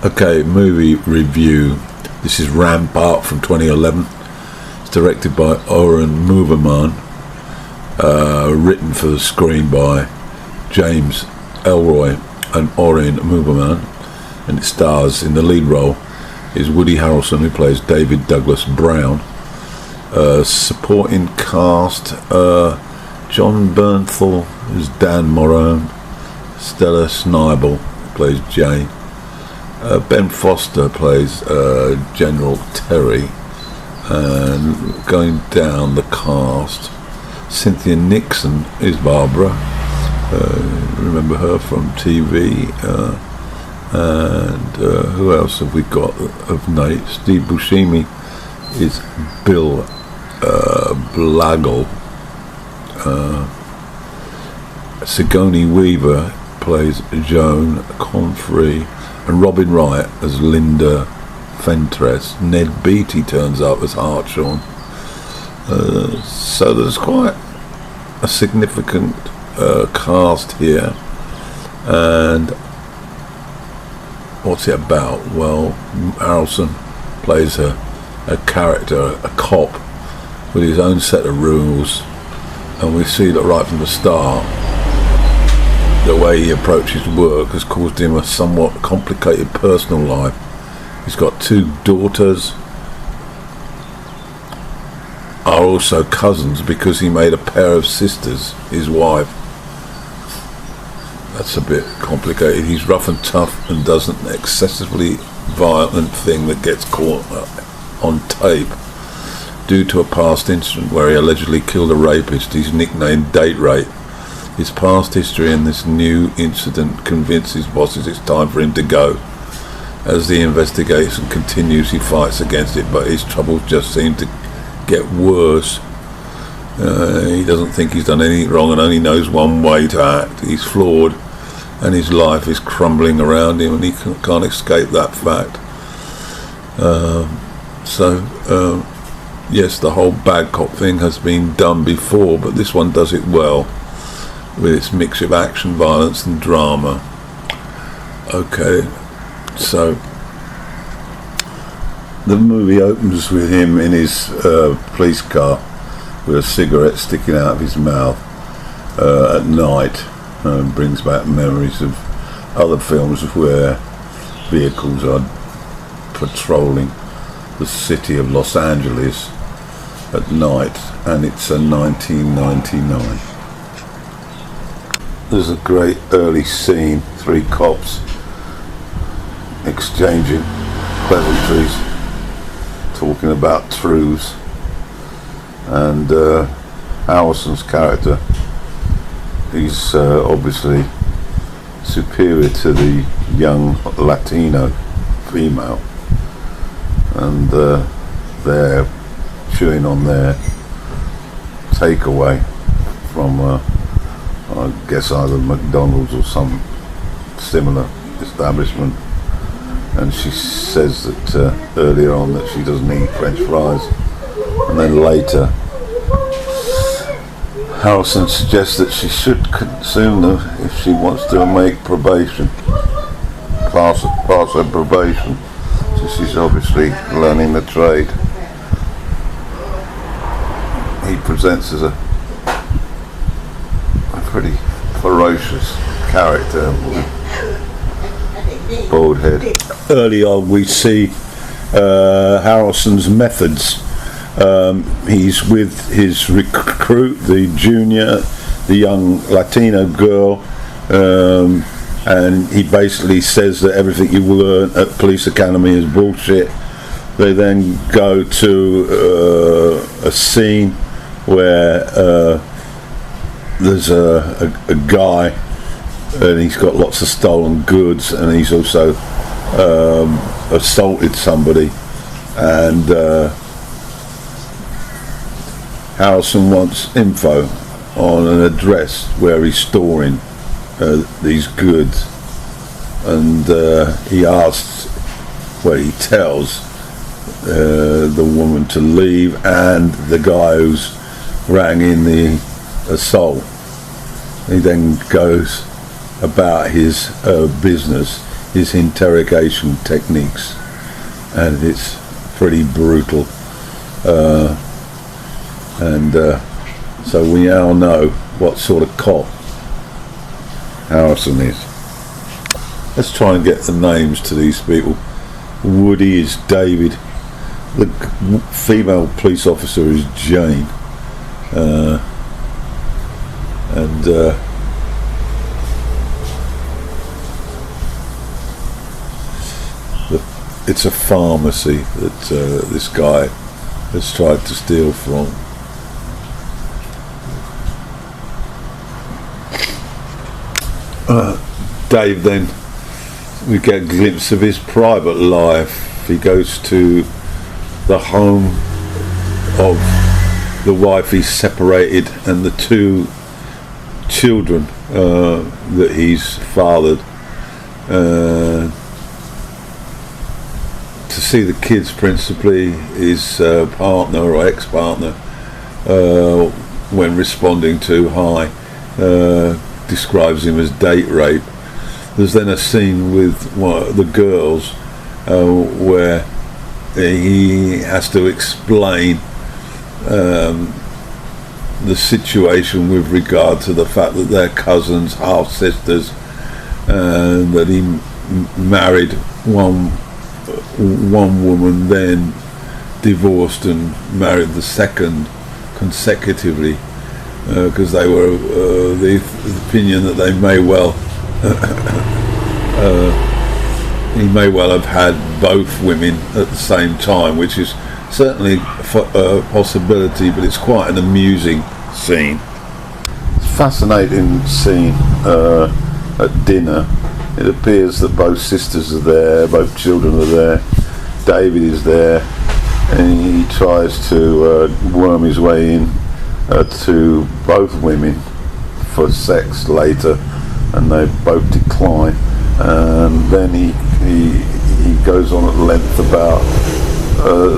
Okay, movie review. This is Rampart from 2011. It's directed by Oren Moverman, written for the screen by James Elroy and Oren Moverman, and it stars in the lead role is Woofy Harrelson, who plays David Douglas Brown. Supporting cast: John Bernthal is Dan Morone, Stella Snibel plays Jane. Ben Foster plays General Terry, and going down the cast, Cynthia Nixon is Barbara. Remember her from TV, and who else have we got of note? Steve Buscemi is Bill Blagle. Sigourney Weaver plays Joan Confrey, and Robin Wright as Linda Fentress. Ned Beatty turns up as Hartshorn. So there's quite a significant cast here. And what's it about? Well, Harrelson plays a character, a cop, with his own set of rules, and we see that right from the start the way he approaches work has caused him a somewhat complicated personal life. He's got two daughters, are also cousins because he made a pair of sisters his wife. That's a bit complicated. He's rough and tough and does an excessively violent thing that gets caught on tape due to a past incident where he allegedly killed a rapist. He's nicknamed Date Rape. His past history and this new incident convinces bosses it's time for him to go. As the investigation continues, he fights against it, but his troubles just seem to get worse. He doesn't think he's done anything wrong and only knows one way to act. He's flawed and his life is crumbling around him, and he can't escape that fact. Yes, the whole bad cop thing has been done before, but this one does it well, with its mix of action, violence and drama. Okay, so the movie opens with him in his police car with a cigarette sticking out of his mouth at night, and brings back memories of other films where vehicles are patrolling the city of Los Angeles at night, and it's a 1999. There's a great early scene, three cops exchanging pleasantries, talking about truths, and Harrelson's character, he's obviously superior to the young Latino female, and they're chewing on their takeaway from I guess either McDonald's or some similar establishment, and she says that earlier on that she doesn't eat French fries, and then later Harrelson suggests that she should consume them if she wants to make probation, pass her probation. So she's obviously learning the trade. He presents as a pretty ferocious character with bald head. Early on we see Harrelson's methods. He's with his recruit, the young Latino girl, and he basically says that everything you learn at police academy is bullshit. They then go to a scene where there's a guy, and he's got lots of stolen goods, and he's also assaulted somebody, and Harrelson wants info on an address where he's storing these goods, and he asks, well, he tells the woman to leave, and the guy who's rang in the assault, he then goes about his business. his interrogation techniques, and it's pretty brutal. So we now know what sort of cop Harrelson is. Let's try and get the names to these people. Woody is David. The female police officer is Jane. It's a pharmacy that this guy has tried to steal from. Dave, then we get a glimpse of his private life. He goes to the home of the wife he's separated and the two children that he's fathered, to see the kids, principally his partner or ex-partner, when responding to hi, describes him as date rape. There's then a scene with the girls where he has to explain the situation with regard to the fact that they're cousins, half sisters, and that he married one woman, then divorced and married the second consecutively, because they were the opinion that they may well he may well have had both women at the same time, which is certainly a possibility, but it's quite an amusing scene. It's a fascinating scene at dinner. It appears that both sisters are there, both children are there, David is there, and he tries to worm his way in to both women for sex later, and they both decline. And then he goes on at length about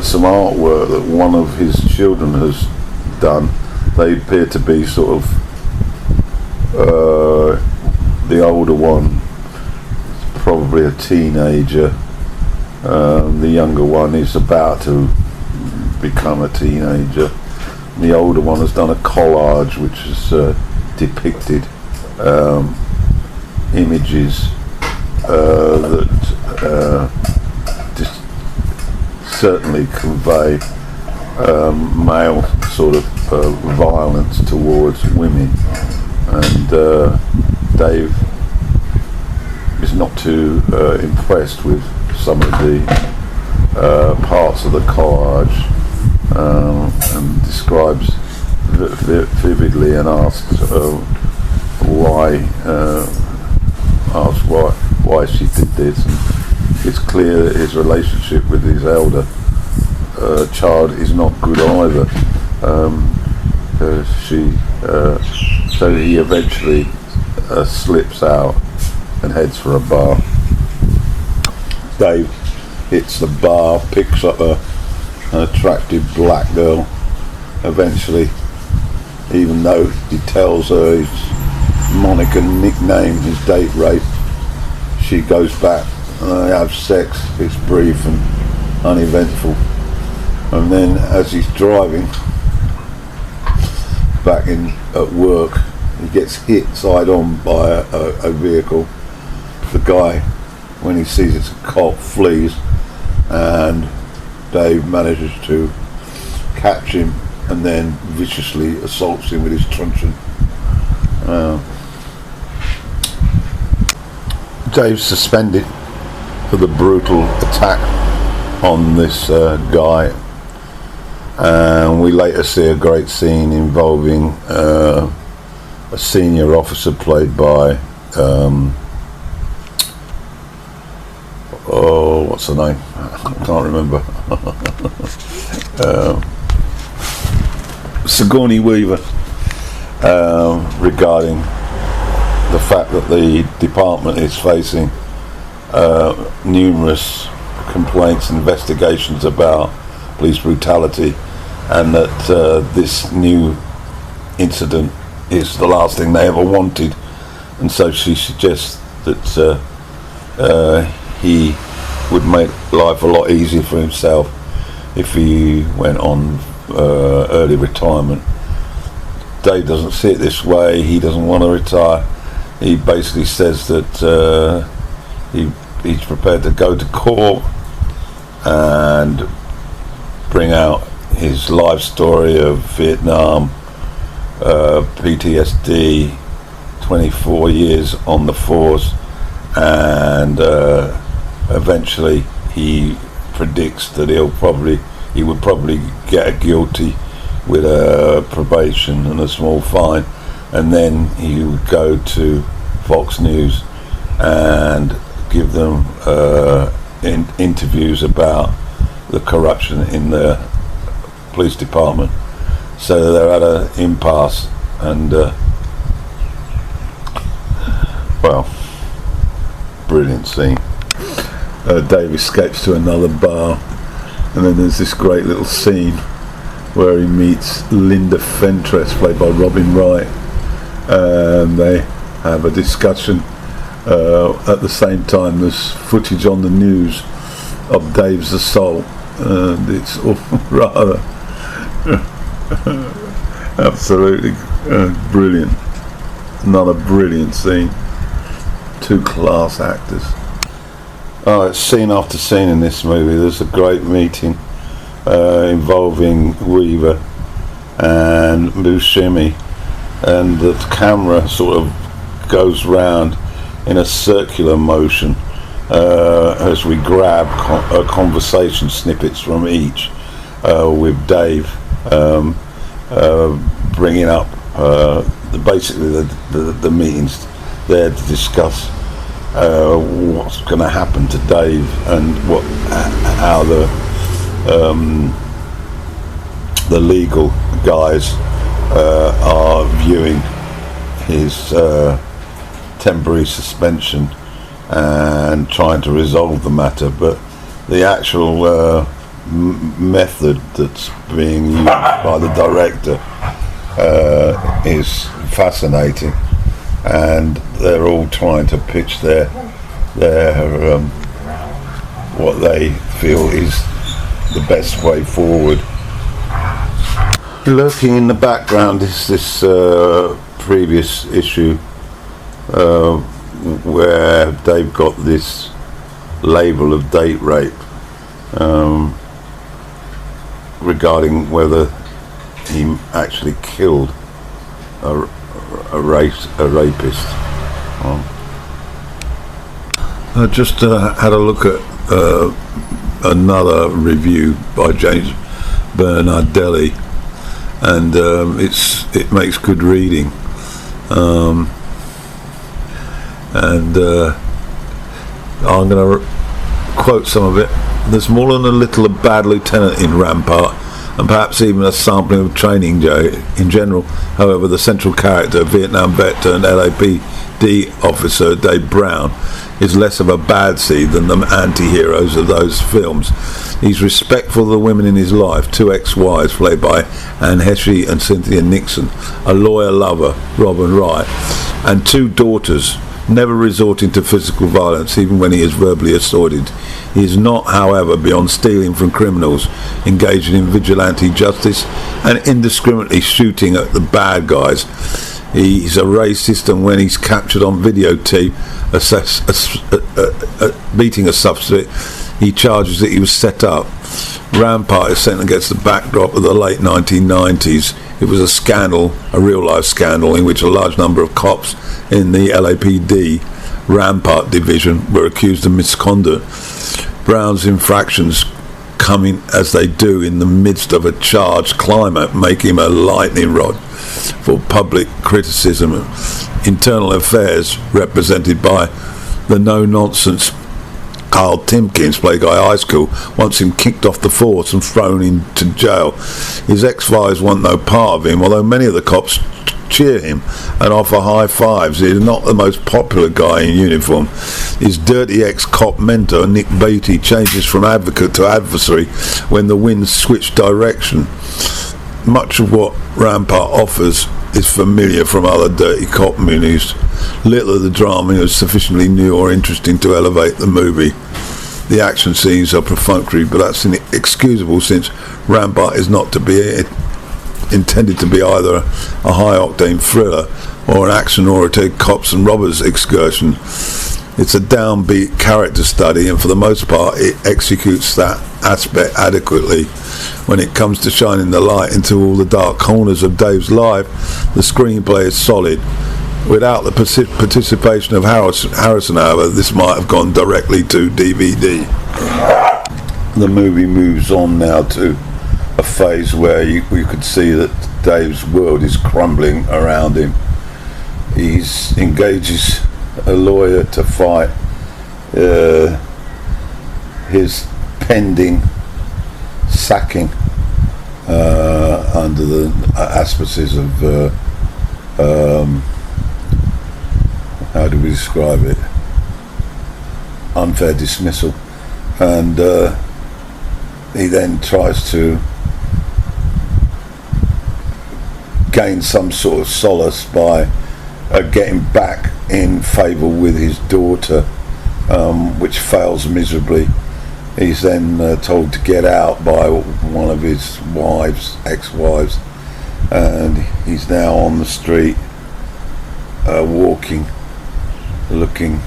some artwork that one of his children has done. They appear to be sort of the older one, probably a teenager. The younger one is about to become a teenager. The older one has done a collage which has depicted images that certainly convey male sort of violence towards women, and Dave is not too impressed with some of the parts of the collage, and describes vividly and asks why she did this. And it's clear that his relationship with his elder child is not good either. So he eventually slips out and heads for a bar. Dave hits the bar, picks up an attractive black girl. Eventually, even though he tells her his moniker nickname is date rape, she goes back and they have sex. It's brief and uneventful, and then as he's driving back in at work, he gets hit side on by a vehicle. The guy, when he sees it's a cop, flees, and Dave manages to catch him and then viciously assaults him with his truncheon. Dave's suspended for the brutal attack on this guy, and we later see a great scene involving a senior officer played by what's her name? I can't remember. Sigourney Weaver, regarding the fact that the department is facing numerous complaints and investigations about police brutality, and that this new incident is the last thing they ever wanted, and so she suggests that he would make life a lot easier for himself if he went on early retirement. Dave doesn't see it this way. He doesn't want to retire. He basically says that he's prepared to go to court and bring out his life story of Vietnam, PTSD, 24 years on the force, and eventually he predicts that he would probably get a guilty with a probation and a small fine, and then he would go to Fox News and give them interviews about the corruption in the police department. So they're at an impasse, and well, brilliant scene. Dave escapes to another bar, and then there's this great little scene where he meets Linda Fentress, played by Robin Wright, and they have a discussion. At the same time, there's footage on the news of Dave's assault, and it's all rather absolutely brilliant. Another brilliant scene. Two class actors. Oh, it's scene after scene in this movie. There's a great meeting involving Weaver and Buscemi, and the camera sort of goes round in a circular motion as we grab conversation snippets from each, with Dave bringing up basically the meetings there to discuss what's going to happen to Dave and how the legal guys are viewing his temporary suspension and trying to resolve the matter. But the actual method that's being used by the director is fascinating, and they're all trying to pitch their what they feel is the best way forward. Lurking in the background is this previous issue where Dave got this label of date rape regarding whether he actually killed a rapist. I just had a look at another review by James Bernardelli, and it makes good reading, and I'm going to quote some of it. There's more than a little of Bad Lieutenant in Rampart, and perhaps even a sampling of Training Day in general. However, the central character, Vietnam vet and LAPD officer Dave Brown, is less of a bad seed than the anti-heroes of those films. He's respectful of the women in his life, two ex-wives played by Anne Heche and Cynthia Nixon, a lawyer lover, Robin Wright, and two daughters, never resorting to physical violence even when he is verbally assaulted. He is not, however, beyond stealing from criminals, engaging in vigilante justice, and indiscriminately shooting at the bad guys. He's a racist, and when he's captured on videotape beating a substitute, he charges that he was set up. Rampart is set against the backdrop of the late 1990s. It was a scandal, a real-life scandal, in which a large number of cops in the LAPD Rampart division were accused of misconduct. Brown's infractions, coming as they do in the midst of a charged climate, make him a lightning rod for public criticism. Internal Affairs, represented by the no-nonsense Carl Timkins, played by High School, wants him kicked off the force and thrown into jail. His ex-wives want no part of him, although many of the cops cheer him and offer high fives. He is not the most popular guy in uniform. His dirty ex-cop mentor, Nick Beatty, changes from advocate to adversary when the winds switch direction. Much of what Rampart offers is familiar from other dirty cop movies. little of the drama is sufficiently new or interesting to elevate the movie. The action scenes are perfunctory, but that's inexcusable since Rampart is not to be intended to be either a high-octane thriller or an action-oriented cops and robbers excursion. It's a downbeat character study, and for the most part it executes that aspect adequately. When it comes to shining the light into all the dark corners of Dave's life, the screenplay is solid. Without the participation of Harrelson, however, this might have gone directly to DVD. The movie moves on now to a phase where we could see that Dave's world is crumbling around him. He engages a lawyer to fight his pending sacking under the auspices of how do we describe it? Unfair dismissal. And he then tries to gain some sort of solace by getting back in favour with his daughter, which fails miserably. He's then told to get out by one of his ex-wives, and he's now on the street walking, looking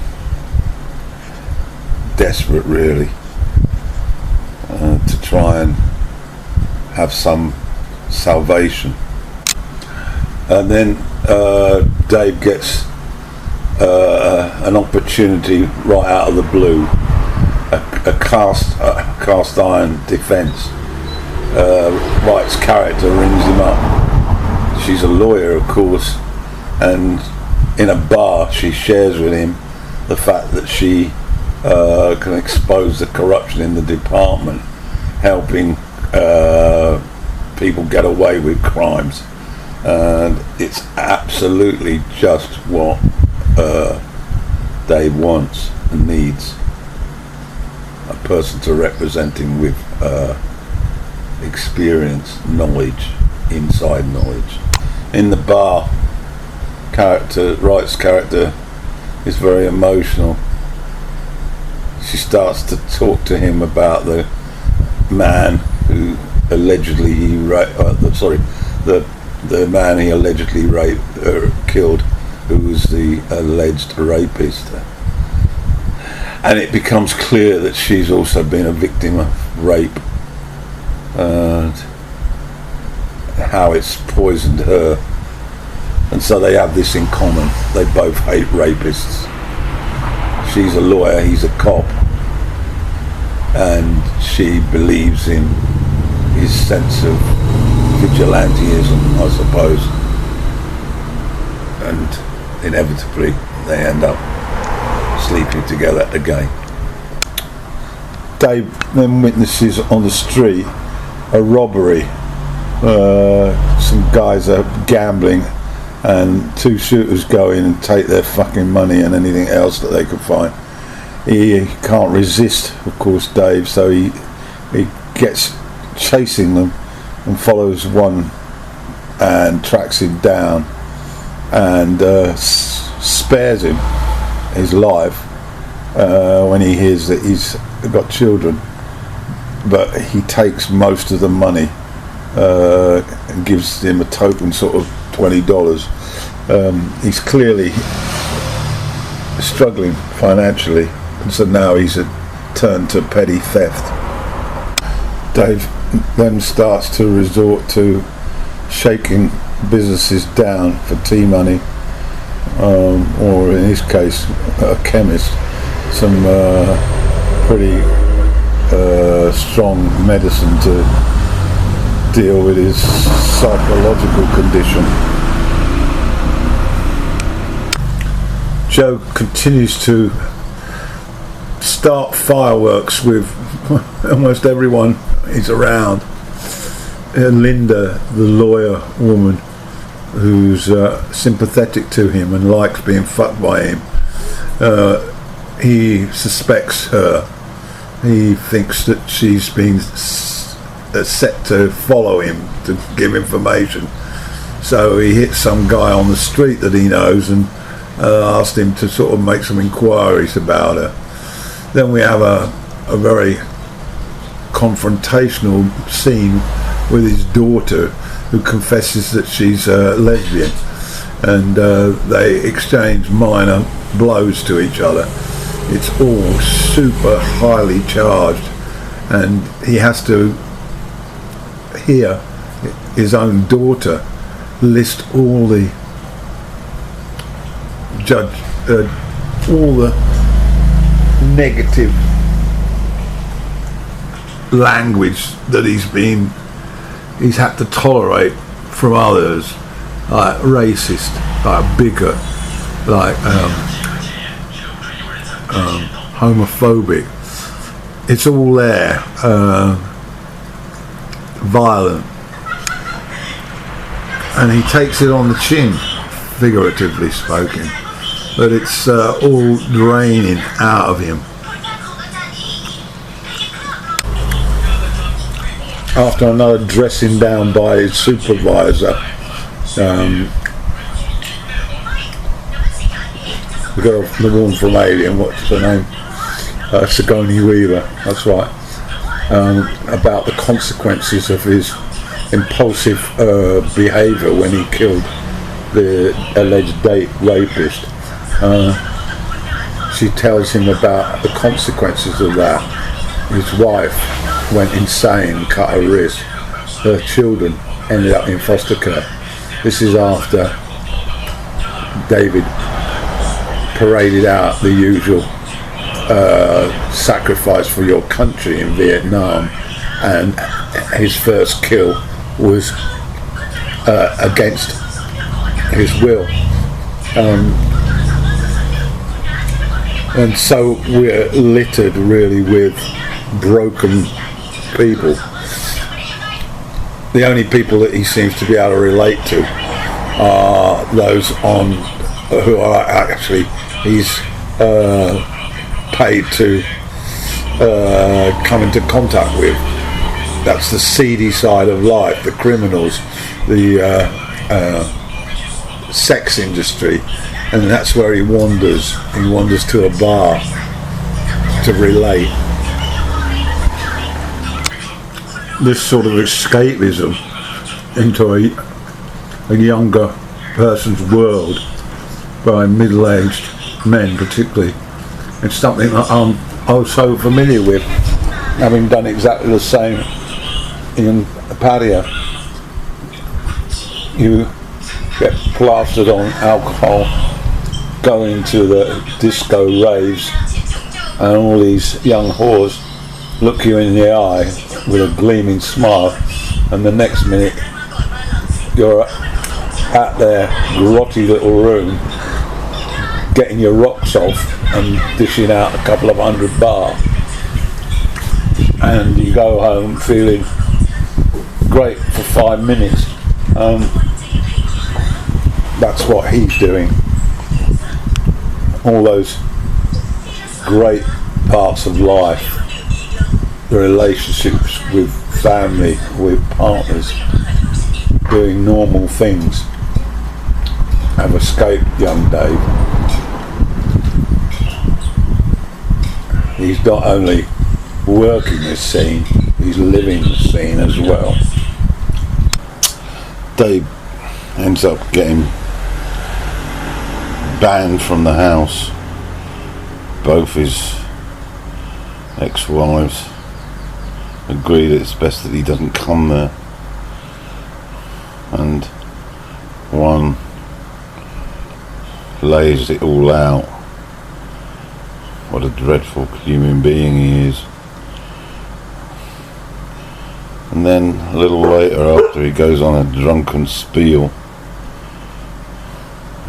desperate really, to try and have some salvation. And then Dave gets an opportunity right out of the blue. A cast iron defence. Wright's character rings him up. She's a lawyer, of course, and in a bar she shares with him the fact that she can expose the corruption in the department, helping people get away with crimes. And it's absolutely just what Dave wants and needs. A person to represent him with experience, knowledge, inside knowledge. In the bar, Wright's character is very emotional. She starts to talk to him about the man who allegedly the man he allegedly killed, who was the alleged rapist. And it becomes clear that she's also been a victim of rape, and how it's poisoned her. And so they have this in common. They both hate rapists. She's a lawyer, he's a cop, and she believes in his sense of vigilantism, I suppose. And inevitably they end up sleeping together again. Dave then witnesses on the street a robbery. Some guys are gambling, and two shooters go in and take their fucking money and anything else that they could find. He can't resist, of course, Dave, so he gets chasing them and follows one and tracks him down and spares him his life when he hears that he's got children, but he takes most of the money and gives him a token sort of $20. He's clearly struggling financially, and so now he's turned to petty theft. Dave then starts to resort to shaking businesses down for tea money, or in his case a chemist, some pretty strong medicine to deal with his psychological condition. Joe continues to start fireworks with almost everyone he's around. And Linda, the lawyer woman, who's sympathetic to him and likes being fucked by him, he suspects her. He thinks that she's been set to follow him to give information. So he hits some guy on the street that he knows and asked him to sort of make some inquiries about her. Then we have a very confrontational scene with his daughter, who confesses that she's a lesbian, and they exchange minor blows to each other. It's all super highly charged, and he has to hear his own daughter list all the all the negative language that he's had to tolerate from others, like racist, like bigot, like homophobic. It's all there, violent, and he takes it on the chin, figuratively spoken, but it's all draining out of him. After another dressing down by his supervisor, the woman from Alien, what's her name? Sigourney Weaver, that's right. About the consequences of his impulsive behaviour when he killed the alleged date rapist. She tells him about the consequences of that. His wife went insane, cut her wrist. Her children ended up in foster care. This is after David paraded out the usual sacrifice for your country in Vietnam, and his first kill was against his will. And so we're littered really with broken people. The only people that he seems to be able to relate to are those who are actually he's paid to come into contact with. That's the seedy side of life, the criminals, the sex industry, and that's where he wanders. He wanders to a bar to relate. This sort of escapism into a younger person's world by middle-aged men particularly, it's something that I was so familiar with, having done exactly the same in Paria. You get plastered on alcohol, go into the disco raves, and all these young whores look you in the eye with a gleaming smile, and the next minute you're at their grotty little room getting your rocks off and dishing out a couple of 100 bar, and you go home feeling great for 5 minutes. That's what he's doing. All those great parts of life, the relationships with family, with partners, doing normal things, have escaped young Dave. He's not only working this scene, he's living the scene as well. Dave ends up getting banned from the house. Both his ex-wives agree that it's best that he doesn't come there, and one lays it all out. What a dreadful human being he is. And then a little later, after he goes on a drunken spiel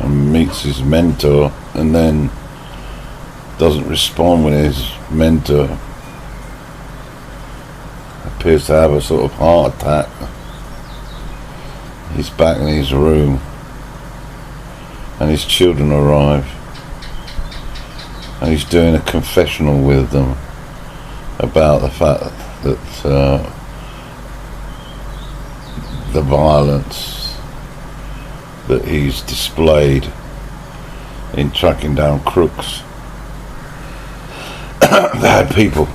and meets his mentor, and then doesn't respond when his mentor appears to have a sort of heart attack, he's back in his room, and his children arrive, and he's doing a confessional with them about the fact that the violence that he's displayed in tracking down crooks, bad people,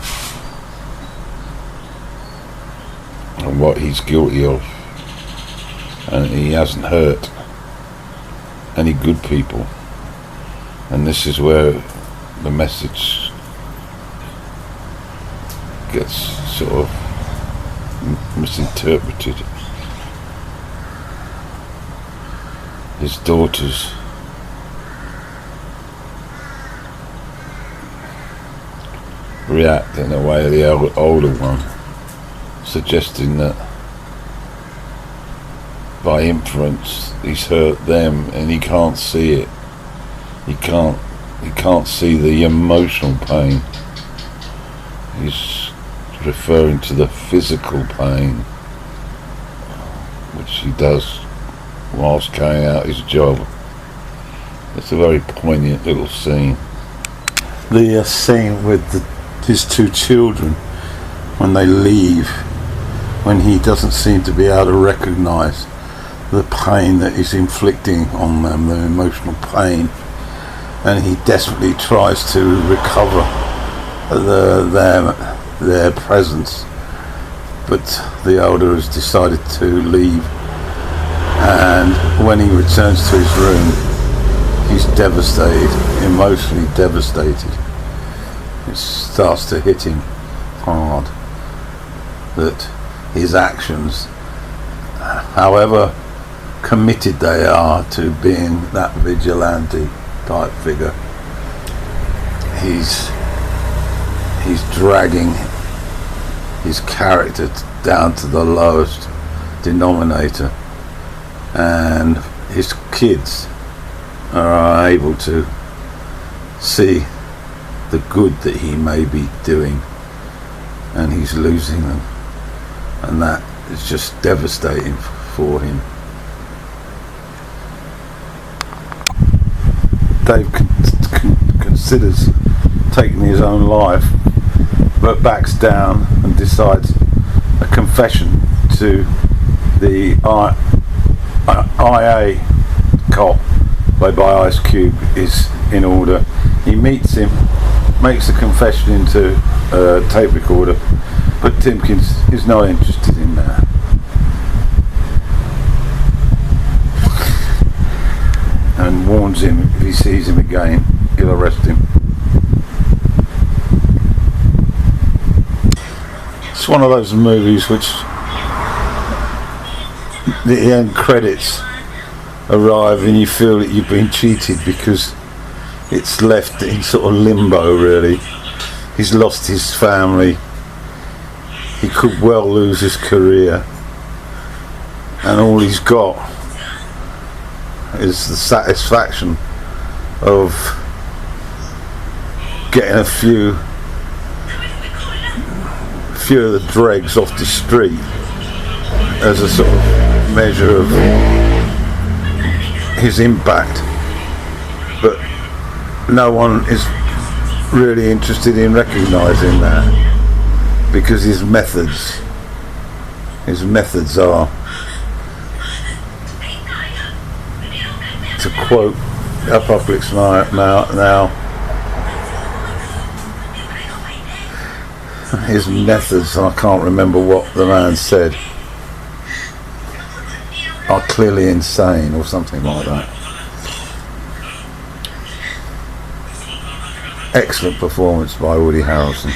and what he's guilty of, and he hasn't hurt any good people. And this is where the message gets sort of misinterpreted. His daughters react in a way of the older one, suggesting that by inference he's hurt them, and he can't see it. He can't see the emotional pain. He's referring to the physical pain which he does whilst carrying out his job. It's a very poignant little scene. The scene with his two children when they leave, when he doesn't seem to be able to recognise the pain that he's inflicting on them, the emotional pain, and he desperately tries to recover their presence, but the elder has decided to leave, and when he returns to his room, he's devastated, emotionally devastated. It starts to hit him hard that his actions, however committed they are to being that vigilante type figure, he's dragging his character down to the lowest denominator, and his kids are unable to see the good that he may be doing, and he's losing them, and that is just devastating for him. Dave considers taking his own life, but backs down and decides a confession to the IA cop played by Ice Cube is in order. He meets him, makes a confession into a tape recorder, but Timkins is not interested in that. And warns him if he sees him again, he'll arrest him. It's one of those movies which the end credits arrive and you feel that you've been cheated, because it's left in sort of limbo really. He's lost his family, he could well lose his career, and all he's got is the satisfaction of getting a few of the dregs off the street as a sort of measure of his impact, but no one is really interested in recognising that, because his methods are, to quote Apocalypse now, his methods, I can't remember what the man said, are clearly insane or something like that. Excellent performance by Woofy Harrelson.